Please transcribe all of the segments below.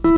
UP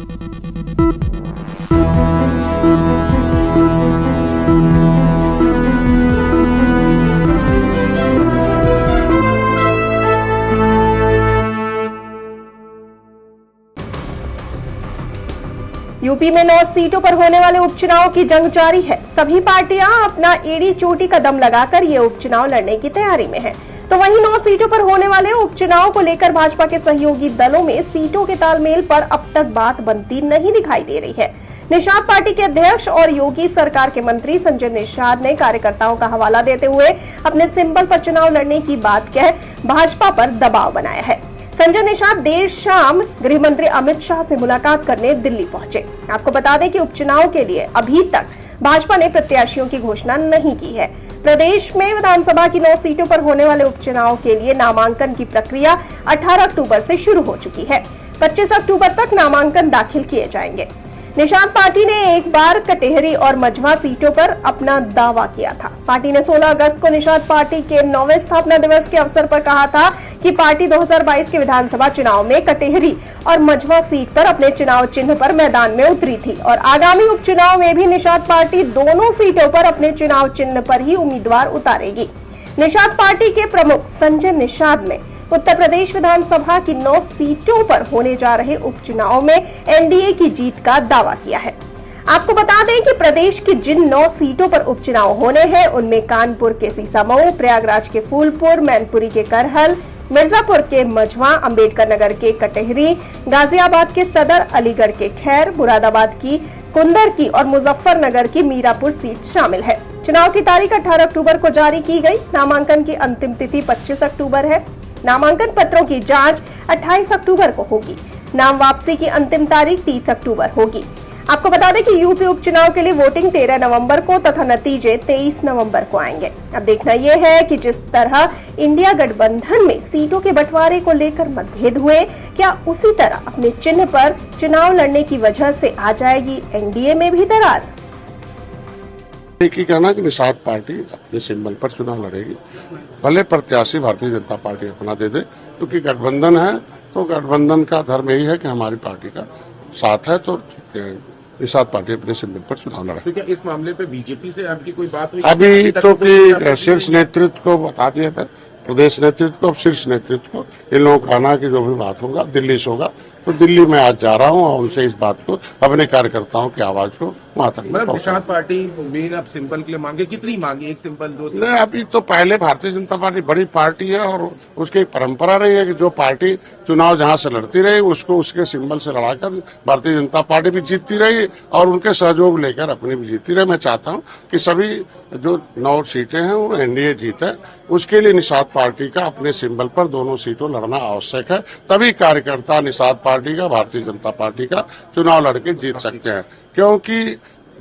में 9 सीटों पर होने वाले उपचुनाव की जंग जारी है। सभी पार्टियां अपना एड़ी चोटी का दम लगाकर ये उपचुनाव लड़ने की तैयारी में है। तो वहीं 9 सीटों पर होने वाले उपचुनाव को लेकर भाजपा के सहयोगी दलों में सीटों के तालमेल पर अब तक बात बनती नहीं दिखाई दे रही है। निषाद पार्टी के अध्यक्ष और योगी सरकार के मंत्री संजय निषाद ने कार्यकर्ताओं का हवाला देते हुए अपने सिंबल पर चुनाव लड़ने की बात कह भाजपा पर दबाव बनाया है। संजय निषाद देर शाम गृह मंत्री अमित शाह से मुलाकात करने दिल्ली पहुंचे। आपको बता दें कि उपचुनाव के लिए अभी तक भाजपा ने प्रत्याशियों की घोषणा नहीं की है। प्रदेश में विधानसभा की 9 सीटों पर होने वाले उपचुनाव के लिए नामांकन की प्रक्रिया 18 अक्टूबर से शुरू हो चुकी है। 25 अक्टूबर तक नामांकन दाखिल किए जाएंगे। निषाद पार्टी ने एक बार कटेहरी और मझवा सीटों पर अपना दावा किया था। पार्टी ने 16 अगस्त को निषाद पार्टी के 9वें स्थापना दिवस के अवसर पर कहा था कि पार्टी 2022 के विधानसभा चुनाव में कटेहरी और मझवा सीट पर अपने चुनाव चिन्ह पर मैदान में उतरी थी और आगामी उपचुनाव में भी निषाद पार्टी दोनों सीटों पर अपने चुनाव चिन्ह पर ही उम्मीदवार उतारेगी। निषाद पार्टी के प्रमुख संजय निषाद ने उत्तर प्रदेश विधानसभा की 9 सीटों पर होने जा रहे उपचुनाव में एनडीए की जीत का दावा किया है। आपको बता दें कि प्रदेश की जिन 9 सीटों पर उपचुनाव होने हैं उनमें कानपुर के सीसामऊ, प्रयागराज के फूलपुर, मैनपुरी के करहल, मिर्जापुर के मझवा, अंबेडकर नगर के कटेहरी, गाजियाबाद के सदर, अलीगढ़ के खैर, मुरादाबाद की कुंदर की और मुजफ्फरनगर की मीरापुर सीट शामिल है। चुनाव की तारीख 18 अक्टूबर को जारी की गई। नामांकन की अंतिम तिथि 25 अक्टूबर है। नामांकन पत्रों की जांच 28 अक्टूबर को होगी। नाम वापसी की अंतिम तारीख 30 अक्टूबर होगी। आपको बता दें कि यूपी उपचुनाव के लिए वोटिंग 13 नवंबर को तथा नतीजे 23 नवंबर को आएंगे। अब देखना यह है कि जिस तरह इंडिया गठबंधन में सीटों के बंटवारे को लेकर मतभेद हुए, क्या उसी तरह अपने चिन्ह पर चुनाव लड़ने की वजह से आ जाएगी एनडीए में भी दरार। एक ही कहना कि निषाद पार्टी अपने सिंबल पर चुनाव लड़ेगी, भले प्रत्याशी भारतीय जनता पार्टी अपना दे दे, क्योंकि गठबंधन है तो गठबंधन का धर्म यही है कि हमारी पार्टी का साथ है, तो निषाद पार्टी अपने सिंबल पर चुनाव लड़े। तो क्या इस मामले पे बीजेपी से आपकी कोई बात हुई? अभी तो कि शीर्ष नेतृत्व को बता दिया था, प्रदेश नेतृत्व को, शीर्ष नेतृत्व को, इन लोगों का कहना कि जो भी बात होगा दिल्ली से होगा। तो दिल्ली में आज जा रहा हूँ और उनसे इस बात को, अपने कार्यकर्ताओं की आवाज को वहां तक निषाद पार्टी मेन अब सिंबल के लिए मांगे, कितनी मांगे? एक सिंबल, 2 सिंबल? नहीं, अभी तो पहले भारतीय जनता पार्टी बड़ी पार्टी है और उसकी एक परंपरा रही है कि जो पार्टी चुनाव जहां से लड़ती रही उसको उसके सिंबल से लड़ाकर भारतीय जनता पार्टी भी जीतती रही और उनके सहयोग लेकर अपनी भी जीतती रही। मैं चाहता हूं कि सभी जो 9 सीटें हैं वो एनडीए जीते, उसके लिए निषाद पार्टी का अपने सिंबल पर दोनों सीटों लड़ना आवश्यक है। तभी कार्यकर्ता निषाद पार्टी का, भारतीय जनता पार्टी का चुनाव लड़के जीत सकते हैं, क्योंकि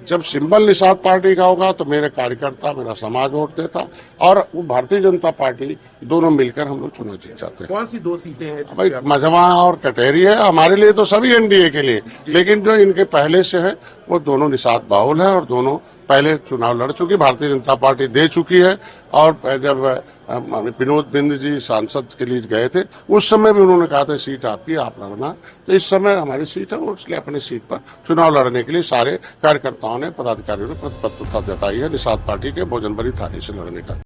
जब सिंबल निषाद पार्टी का होगा तो मेरे कार्यकर्ता, मेरा समाज वोट देता और वो भारतीय जनता पार्टी, दोनों मिलकर हम लोग चुनाव जीत जाते हैं। कौन सी 2 सीटें हैं? भाई मझवा और कटेहरी है हमारे लिए, तो सभी एनडीए के लिए, लेकिन जो इनके पहले से है वो दोनों निषाद बाहुल है और दोनों पहले चुनाव लड़ चुकी, भारतीय जनता पार्टी दे चुकी है। और जब विनोद बिंद जी सांसद के लिए गए थे उस समय भी उन्होंने कहा था सीट आपकी, आप लड़ना। तो इस समय हमारी सीट है, उसलिए अपनी सीट पर चुनाव लड़ने के लिए सारे कार्यकर्ताओं ने, पदाधिकारियों ने प्रतिबद्धता जताई है निषाद पार्टी के भोजनभरी थाली से लड़ने का।